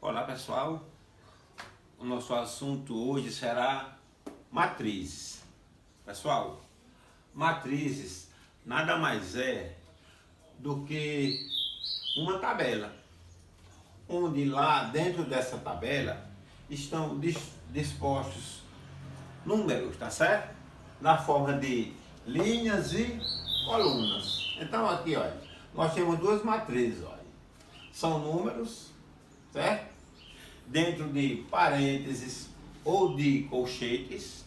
Olá pessoal, o nosso assunto hoje será matrizes. Pessoal, matrizes nada mais é do que uma tabela, onde lá dentro dessa tabela estão dispostos números, tá certo? Na forma de linhas e colunas. Então aqui, olha, nós temos duas matrizes, olha. São números, certo? Dentro de parênteses ou de colchetes,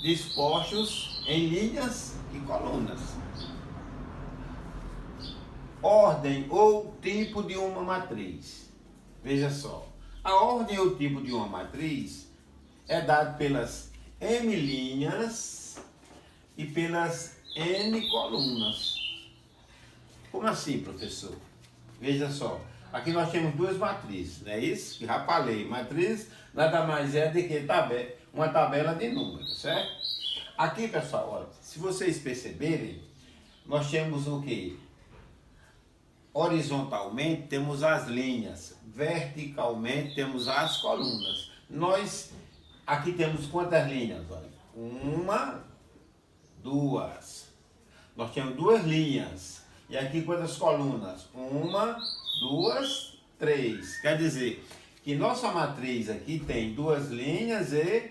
dispostos em linhas e colunas. Ordem ou tipo de uma matriz. Veja só, a ordem ou tipo de uma matriz é dado pelas M linhas e pelas N colunas. Como assim, professor? Veja só, aqui nós temos duas matrizes, não é isso? Que já falei, matriz nada mais é do que uma tabela de números, certo? Aqui, pessoal, olha, se vocês perceberem, nós temos o que? Horizontalmente temos as linhas, verticalmente temos as colunas. Nós aqui temos quantas linhas? Olha, uma, duas. Nós temos duas linhas. E aqui quantas colunas? Uma, duas, três. Quer dizer que nossa matriz aqui tem duas linhas e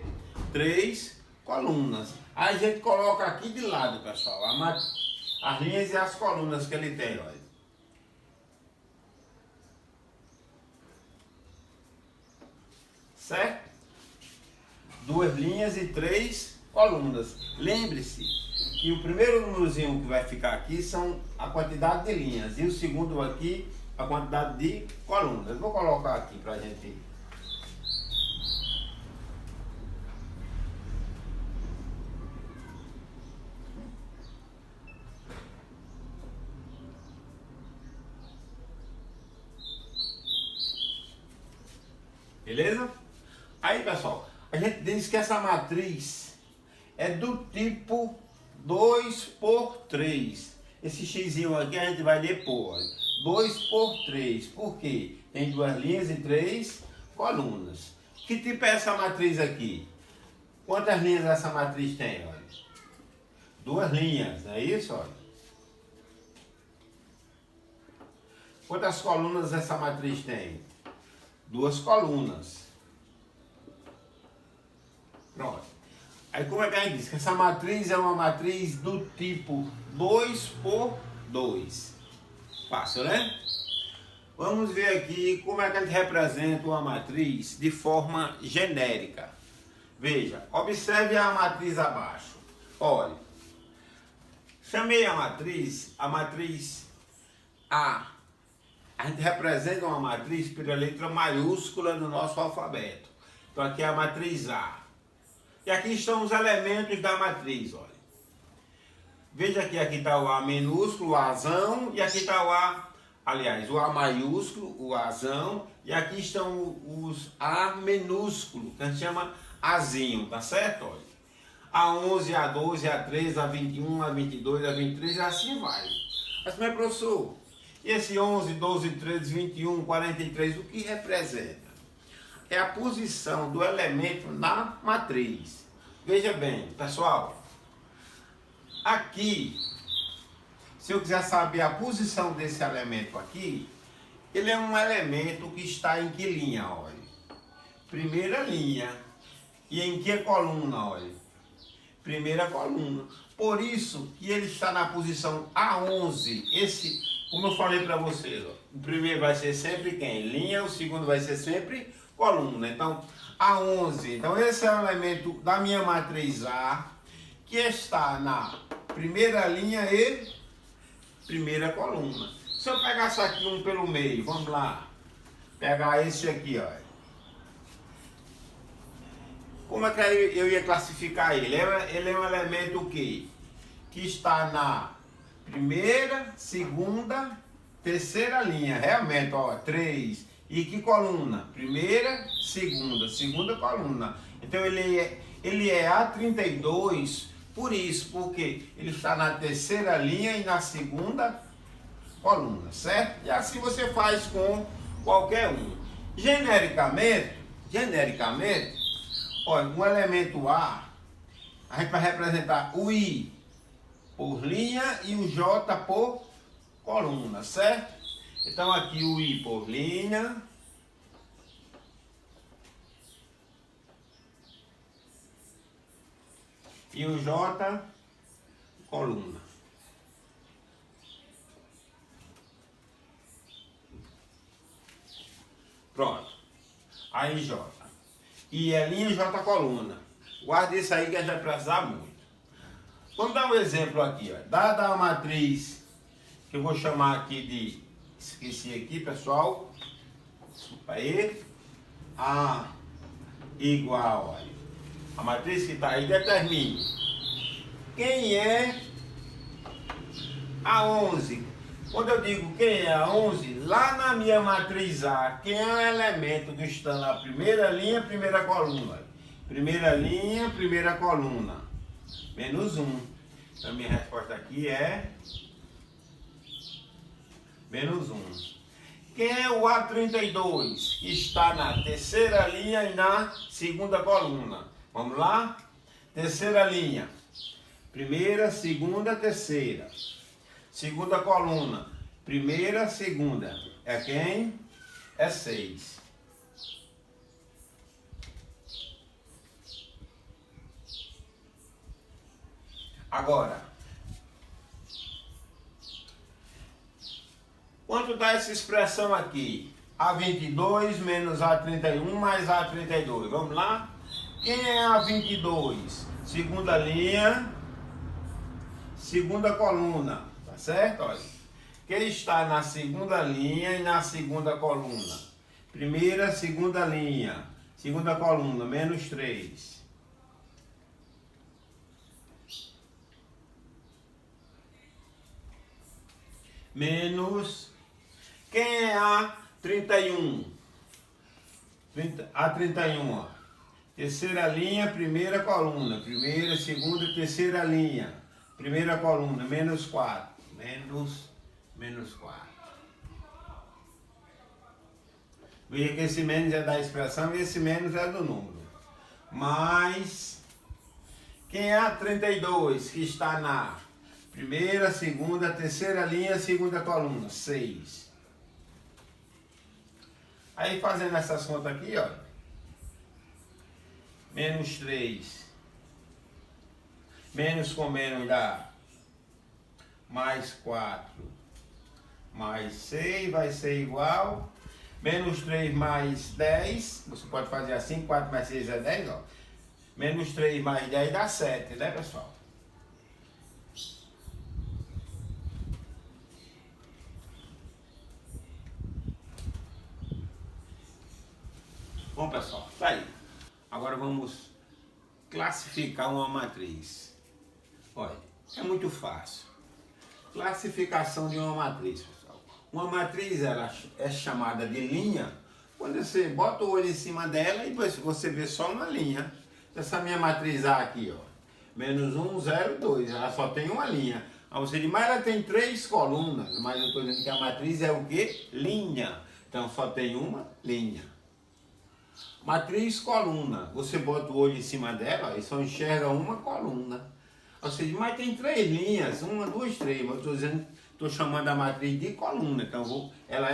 três colunas. Aí a gente coloca aqui de lado, pessoal, as linhas e as colunas que ele tem, olha. Certo? Duas linhas e três colunas. Lembre-se que o primeiro númerozinho que vai ficar aqui são a quantidade de linhas e o segundo aqui a quantidade de colunas. Vou colocar aqui para a gente. Beleza? Aí, pessoal, a gente diz que essa matriz é do tipo 2 por 3. Esse xzinho aqui a gente vai depois. 2 por 3. Por quê? Tem duas linhas e três colunas. Que tipo é essa matriz aqui? Quantas linhas essa matriz tem? Olha. Duas linhas, não é isso? Olha. Quantas colunas essa matriz tem? Duas colunas. Pronto. Aí como é que a gente diz? Que essa matriz é uma matriz do tipo 2 por 2. Fácil, né? Vamos ver aqui como é que a gente representa uma matriz de forma genérica. Veja, observe a matriz abaixo. Olha, chamei a matriz A. A gente representa uma matriz pela letra maiúscula do nosso alfabeto. Então aqui é a matriz A. E aqui estão os elementos da matriz, olha. Veja que aqui está o A minúsculo, o Azão, e aqui está o A, aliás, o A maiúsculo, o Azão, e aqui estão os A minúsculo, que a gente chama Azinho, tá certo? Olha. A11, A12, A13, A21, A22, A23, e assim vai. Mas, meu professor, e esse 11, 12, 13, 21, 43, o que representa? É a posição do elemento na matriz. Veja bem, pessoal, aqui, se eu quiser saber a posição desse elemento aqui, ele é um elemento que está em que linha, olha? Primeira linha. E em que coluna, olha? Primeira coluna. Por isso que ele está na posição A11. Esse, como eu falei para vocês, ó, o primeiro vai ser sempre quem? Linha, o segundo vai ser sempre coluna. Então, A11. Então, esse é o elemento da minha matriz A, que está na primeira linha e primeira coluna. Se eu pegar isso aqui um pelo meio, vamos lá. Pegar esse aqui, olha. Como é que eu ia classificar ele? Ele é um elemento o quê? Que está na primeira, segunda, terceira linha. Realmente, ó, 3. E que coluna? Primeira, segunda coluna. Então ele é A32 por isso, porque ele está na terceira linha e na segunda coluna, certo? E assim você faz com qualquer um. Genericamente, olha, um elemento A gente vai representar o I por linha e o J por coluna, certo? Então aqui o I por linha e o J coluna. Pronto. Aí J. I é linha e J coluna. Guarda isso aí que a gente vai precisar muito. Vamos dar um exemplo aqui. Ó. Dada a matriz, que eu vou chamar aqui de... Esqueci aqui, pessoal. Desculpa aí. A igual a matriz que está aí, determine quem é a 11. Quando eu digo quem é a 11, lá na minha matriz A, quem é o elemento que está na primeira linha, primeira coluna? Primeira linha, primeira coluna. Menos 1. Então a minha resposta aqui é menos 1. Quem é o A32? Que está na terceira linha e na segunda coluna. Vamos lá? Terceira linha. Primeira, segunda, terceira. Segunda coluna. Primeira, segunda. É quem? É 6. Agora, quanto dá essa expressão aqui? A22 menos A31 mais A32. Vamos lá? Quem é A22? Segunda linha, segunda coluna. Tá certo? Olha. Quem está na segunda linha e na segunda coluna? Primeira, segunda linha. Segunda coluna, menos 3. Menos... Quem é a 31? A 31, ó. Terceira linha, primeira coluna. Primeira, segunda, terceira linha. Primeira coluna, menos 4. Menos 4. Veja que esse menos é da expressão e esse menos é do número. Mais... Quem é a 32? Que está na primeira, segunda, terceira linha, segunda coluna. 6. Aí fazendo essas contas aqui, ó. Menos 3. Menos com menos dá mais 4. Mais 6 vai ser igual. Menos 3 mais 10. Você pode fazer assim, 4 mais 6 é 10, ó. Menos 3 mais 10 dá 7, né, pessoal? Bom, pessoal, tá aí. Agora vamos classificar uma matriz. Olha, é muito fácil. Classificação de uma matriz, pessoal. Uma matriz ela é chamada de linha quando você bota o olho em cima dela e depois você vê só uma linha. Essa minha matriz A aqui, ó. Menos 1, 0, 2. Ela só tem uma linha. Aí você diz, mas ela tem 3 colunas. Mas eu estou dizendo que a matriz é o quê? Linha. Então só tem uma linha. Matriz coluna. Você bota o olho em cima dela e só enxerga uma coluna. Você diz, mas tem 3 linhas. 1, 2, 3. Mas eu estou chamando a matriz de coluna. Então ela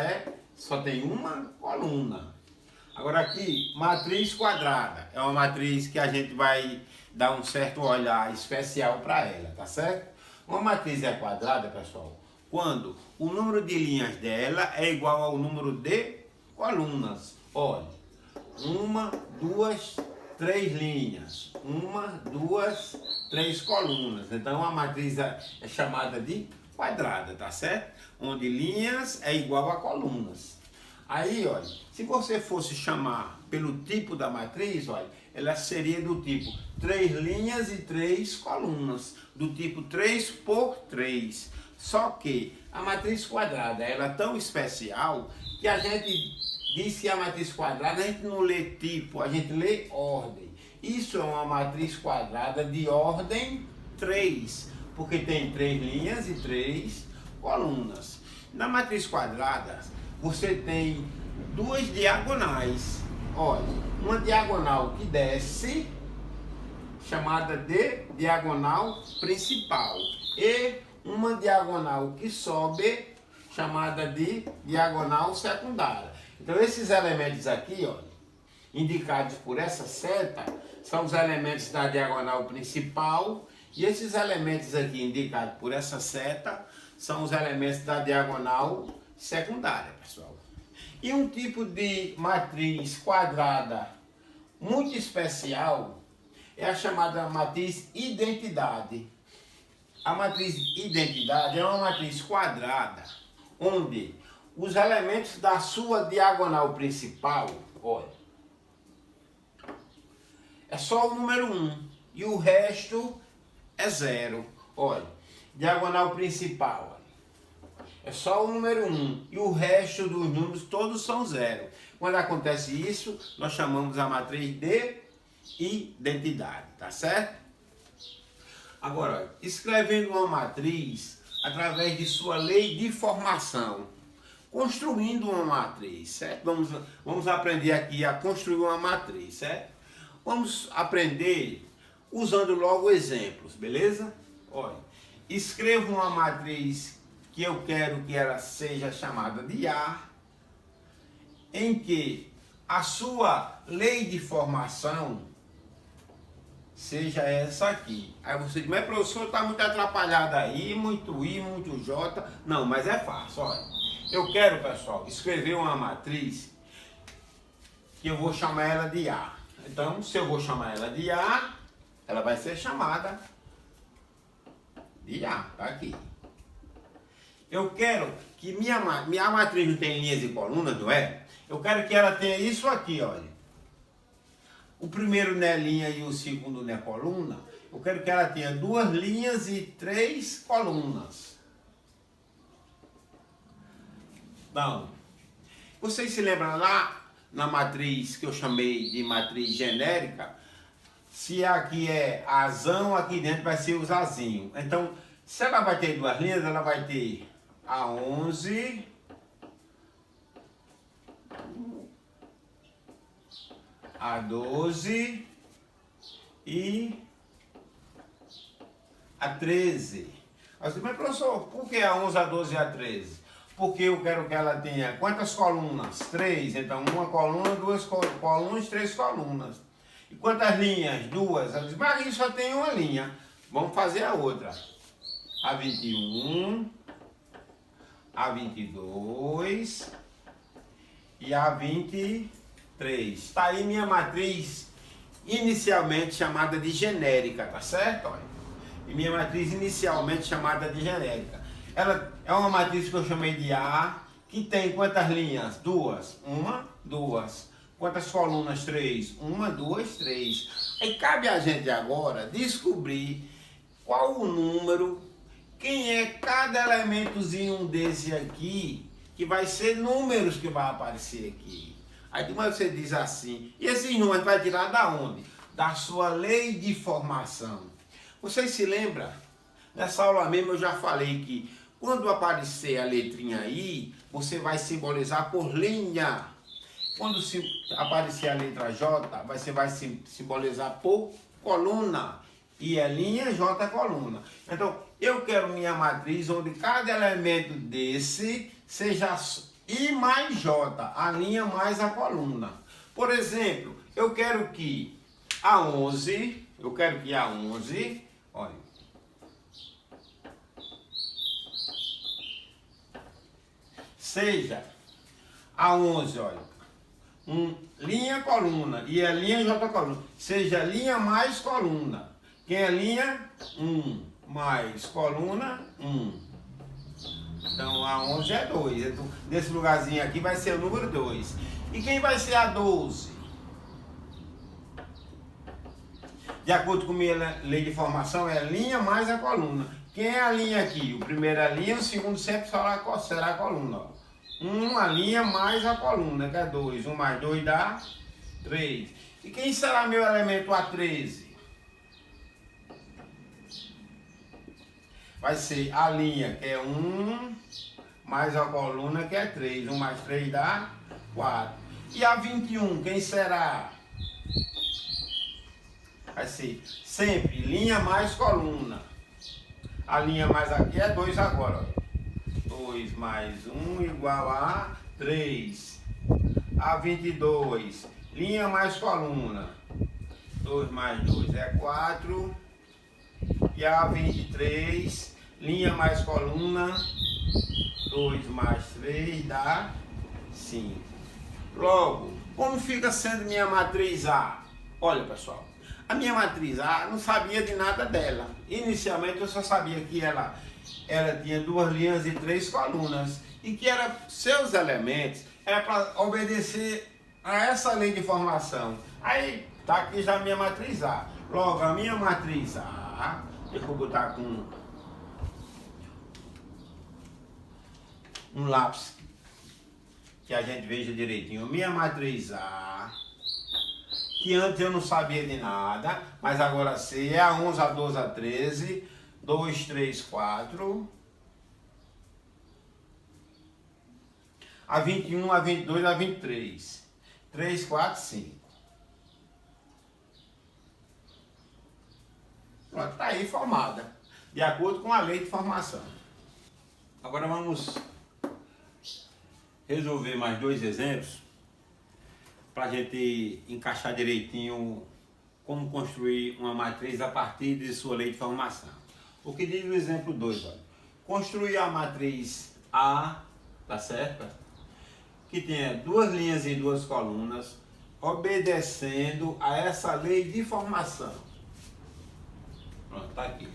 só tem uma coluna. Agora aqui, matriz quadrada. É uma matriz que a gente vai dar um certo olhar especial para ela, tá certo? Uma matriz é quadrada, pessoal, quando o número de linhas dela é igual ao número de colunas. Olha, 1, 2, 3 linhas. 1, 2, 3 colunas. Então a matriz é chamada de quadrada, tá certo? Onde linhas é igual a colunas. Aí, olha, se você fosse chamar pelo tipo da matriz, olha, ela seria do tipo 3 linhas e 3 colunas, do tipo 3 por 3. Só que a matriz quadrada ela é tão especial que a gente diz que a matriz quadrada a gente não lê tipo, a gente lê ordem. Isso é uma matriz quadrada de ordem 3, porque tem 3 linhas e 3 colunas. Na matriz quadrada, você tem duas diagonais. Olha, uma diagonal que desce, chamada de diagonal principal, e uma diagonal que sobe, chamada de diagonal secundária. Então esses elementos aqui, ó, indicados por essa seta, são os elementos da diagonal principal, e esses elementos aqui indicados por essa seta são os elementos da diagonal secundária, pessoal. E um tipo de matriz quadrada muito especial é a chamada matriz identidade. A matriz identidade é uma matriz quadrada onde os elementos da sua diagonal principal, olha, é só o número 1 e o resto é 0. Olha, diagonal principal, olha, é só o número 1 e o resto dos números todos são 0. Quando acontece isso, nós chamamos a matriz de identidade, tá certo? Agora, olha, escrevendo uma matriz através de sua lei de formação, construindo uma matriz, certo? Vamos aprender aqui a construir uma matriz, certo? Vamos aprender usando logo exemplos, beleza? Olha, escrevo uma matriz que eu quero que ela seja chamada de A, em que a sua lei de formação seja essa aqui. Aí você diz, mas professor, está muito atrapalhado aí, muito I, muito J. Não, mas é fácil, olha. Eu quero, pessoal, escrever uma matriz que eu vou chamar ela de A. Então, se eu vou chamar ela de A, ela vai ser chamada de A, tá aqui. Eu quero que minha matriz não tem linhas e colunas, não é? Eu quero que ela tenha isso aqui, olha. O primeiro não é linha e o segundo não é coluna. Eu quero que ela tenha 2 linhas e 3 colunas. Então, vocês se lembram lá na matriz que eu chamei de matriz genérica? Se aqui é azão, aqui dentro vai ser os azinhos. Então, se ela vai ter 2 linhas, ela vai ter A11, A12 e A13. Mas professor, por que A11, A12 e A13? Porque eu quero que ela tenha quantas colunas? 3. Então, uma coluna, 2 colunas, 3 colunas. E quantas linhas? 2. Ela diz, mas aqui só tem uma linha. Vamos fazer a outra. A21, A22 e A23. Está aí minha matriz inicialmente chamada de genérica, tá certo? Olha. E minha matriz inicialmente chamada de genérica. Ela é uma matriz que eu chamei de A, que tem quantas linhas? 2. 1, 2. Quantas colunas? 3. 1, 2, 3. Aí cabe a gente agora descobrir qual o número, quem é cada elementozinho desse aqui, que vai ser números que vai aparecer aqui. Aí você diz assim, e esses números vai tirar da onde? Da sua lei de formação. Vocês se lembram? Nessa aula mesmo eu já falei que quando aparecer a letrinha I, você vai simbolizar por linha. Quando aparecer a letra J, você vai simbolizar por coluna. I é linha, J é coluna. Então, eu quero minha matriz onde cada elemento desse seja I mais J, a linha mais a coluna. Por exemplo, eu quero que A11, olha, seja A11, olha, linha, coluna, e a linha J coluna, seja linha mais coluna. Quem é linha? 1, mais coluna, 1. Então, A11 é 2. Então, nesse lugarzinho aqui vai ser o número 2. E quem vai ser a 12? De acordo com minha lei de formação, é a linha mais a coluna. Quem é a linha aqui? O primeiro é a linha, o segundo sempre será a coluna. Ó. Uma linha mais a coluna, que é 2. 1 mais 2 dá 3. E quem será meu elemento A13? Vai ser a linha, que é 1, mais a coluna, que é 3. 1 mais 3 dá 4. E a 21, quem será? Vai ser sempre linha mais coluna. A linha mais aqui é 2 agora. 2 mais 1 igual a 3. A 22, linha mais coluna. 2 mais 2 é 4. E a 23, linha mais coluna. 2 mais 3 dá 5. Logo, como fica sendo minha matriz A? Olha, pessoal, a minha matriz A não sabia de nada dela. Inicialmente eu só sabia que ela tinha 2 linhas e 3 colunas. E que seus elementos era para obedecer a essa lei de formação. Aí, tá aqui já a minha matriz A. Logo, a minha matriz A, deixa eu botar com um lápis que a gente veja direitinho. Minha matriz A, que antes eu não sabia de nada, mas agora sei, é a 11, a 12, a 13, 2, 3, 4, a 21, a 22, a 23, 3, 4, 5. Pronto, está aí formada, de acordo com a lei de formação. Agora vamos resolver mais 2 exemplos para a gente encaixar direitinho como construir uma matriz a partir de sua lei de formação. O que diz o exemplo 2, olha. Construir a matriz A, tá certo? Que tenha 2 linhas e 2 colunas, obedecendo a essa lei de formação. Pronto, tá aqui.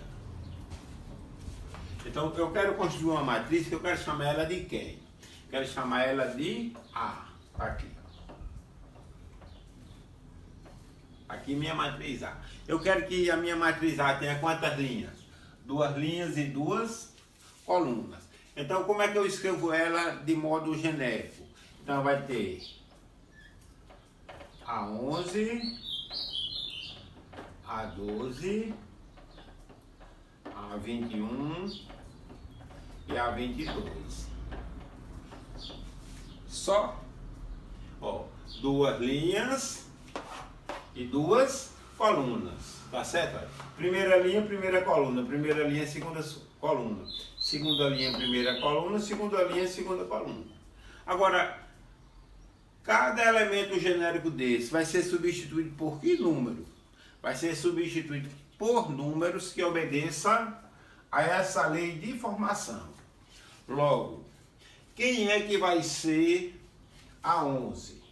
Então eu quero construir uma matriz que eu quero chamar ela de quem? Quero chamar ela de A. Aqui. Aqui minha matriz A. Eu quero que a minha matriz A tenha quantas linhas? 2 linhas e 2 colunas. Então como é que eu escrevo ela de modo genérico? Então vai ter a 11, a 12, a 21 e a 22. Só, ó, 2 linhas e 2 colunas, tá certo? Primeira linha, primeira coluna, primeira linha, segunda coluna, segunda linha, primeira coluna, segunda linha, segunda coluna. Agora, cada elemento genérico desse vai ser substituído por que número? Vai ser substituído por números que obedeçam a essa lei de formação. Logo, quem é que vai ser a 11?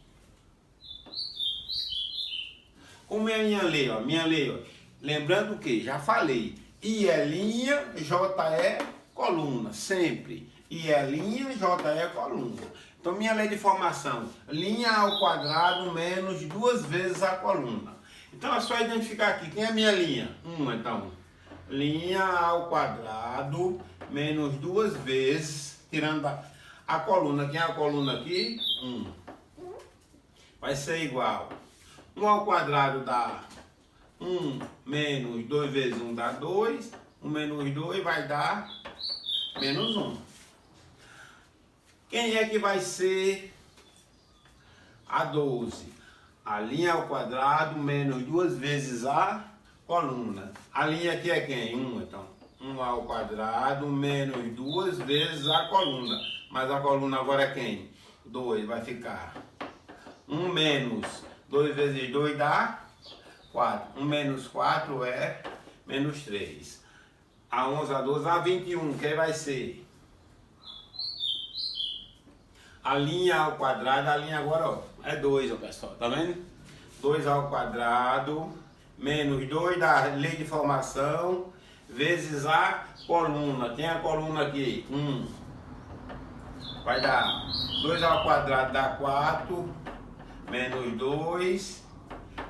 Como é a minha lei? Ó, minha lei, ó, lembrando que já falei, I é linha, J é coluna, sempre. I é linha, J é coluna. Então minha lei de formação, linha ao quadrado menos 2 vezes a coluna. Então é só identificar aqui, quem é a minha linha? 1, então. Linha ao quadrado menos 2 vezes, tirando a coluna. Quem é a coluna aqui? 1. Vai ser igual. 1 ao quadrado dá 1 menos 2 vezes 1 dá 2. 1 menos 2 vai dar menos 1. Quem é que vai ser a 12? A linha ao quadrado menos 2 vezes a coluna. A linha aqui é quem? 1, então. 1 ao quadrado menos 2 vezes a coluna. Mas a coluna agora é quem? 2, vai ficar 1 menos 2 vezes 2 dá 4. 1 menos 4 é menos 3. A 11, a 12, a 21, quem vai ser? A linha ao quadrado, a linha agora ó, é 2, ó, pessoal, tá vendo? 2 ao quadrado menos 2 da lei de formação vezes a coluna. Tem a coluna aqui, 1. Vai dar 2 ao quadrado dá 4, menos 2,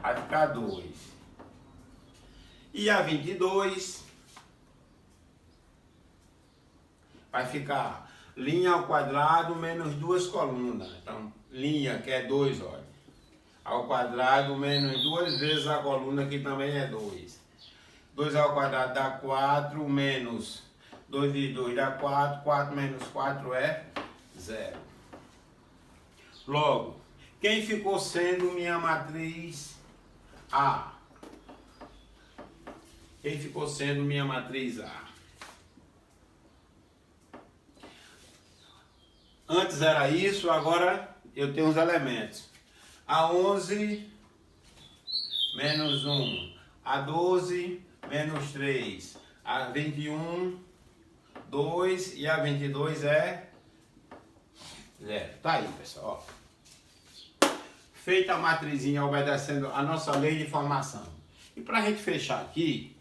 vai ficar 2. E a 22 vai ficar linha ao quadrado menos 2 colunas. Então, linha que é 2, olha. Ao quadrado menos 2 vezes a coluna que também é 2. 2 ao quadrado dá 4, menos 2 vezes 2 dá 4. 4 menos 4 é 0. Logo, quem ficou sendo minha matriz A? Quem ficou sendo minha matriz A? Antes era isso, agora eu tenho os elementos. A11 menos 1, A12 menos 3, A21, 2 e A22 é 0. Tá aí, pessoal. Ó. Feita a matrizinha obedecendo a nossa lei de formação. E para a gente fechar aqui,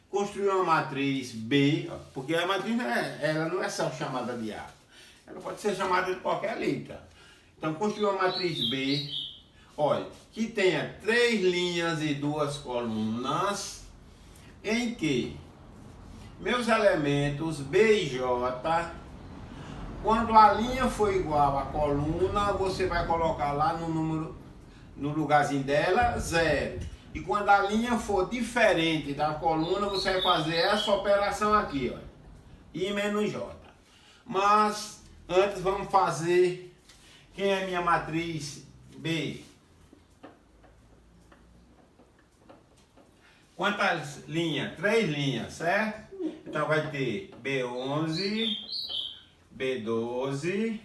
construir uma matriz B, porque a matriz ela não é só chamada de A. Ela pode ser chamada de qualquer letra. Então, construir uma matriz B, olha, que tenha 3 linhas e 2 colunas, em que meus elementos B e J, quando a linha for igual à coluna, você vai colocar lá no número, no lugarzinho dela, 0. E quando a linha for diferente da coluna, você vai fazer essa operação aqui, ó, I menos J. Mas, antes vamos fazer, quem é minha matriz B? Quantas linhas? 3 linhas, certo? Então vai ter B11, B12,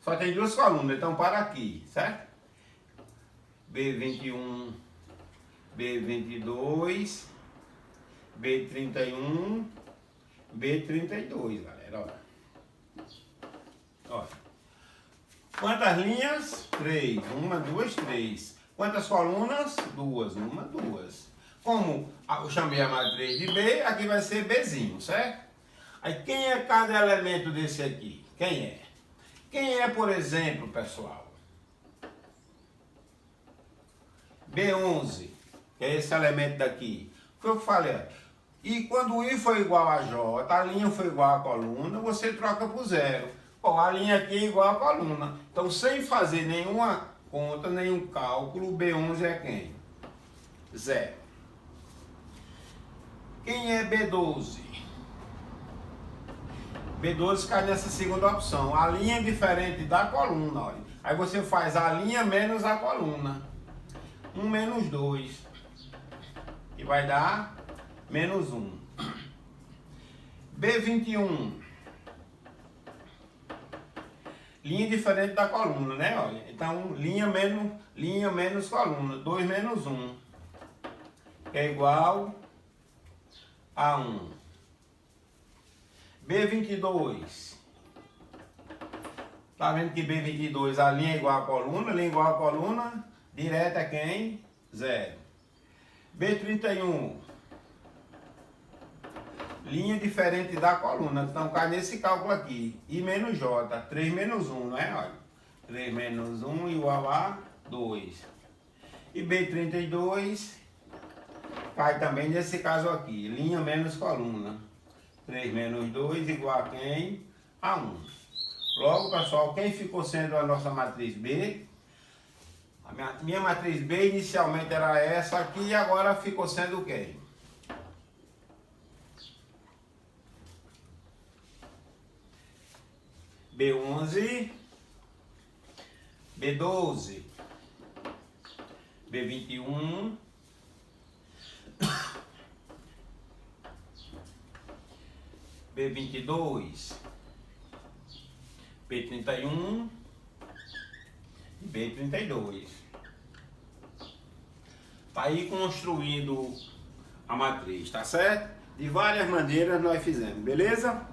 só tem 2 colunas, então para aqui, certo? B21, B22, B31, B32, galera, ó. Quantas linhas? 3, 1, 2, 3. Quantas colunas? 2, 1, 2. Como eu chamei a matriz de B, aqui vai ser Bzinho, certo? Aí quem é cada elemento desse aqui? Quem é? Quem é, por exemplo, pessoal? B11, que é esse elemento daqui. Foi o que eu falei. E quando o I for igual a J, a linha for igual à coluna, você troca por 0. Ó, a linha aqui é igual à coluna. Então, sem fazer nenhuma conta, nenhum cálculo, B11 é quem? 0. Quem é B12? B12 cai nessa segunda opção. A linha é diferente da coluna, olha. Aí você faz a linha menos a coluna. 1 menos 2. E vai dar menos 1. B21. Linha diferente da coluna, né? Olha. Então, linha menos coluna. 2 menos 1. É igual a 1. B22. Tá vendo que B22 a linha é igual à coluna, linha igual à coluna, direta é quem? 0. B31. Linha diferente da coluna, então cai nesse cálculo aqui. I menos J, 3 menos 1, não é? Olha. 3 menos 1 igual a 2. E B32 cai também nesse caso aqui, linha menos coluna. 3 menos 2 igual a quem? A 1. Logo, pessoal, quem ficou sendo a nossa matriz B? A minha matriz B inicialmente era essa aqui e agora ficou sendo quem? B11, B12, B21, B22, B31 e B32. Tá aí construindo a matriz, tá certo? De várias maneiras nós fizemos, beleza?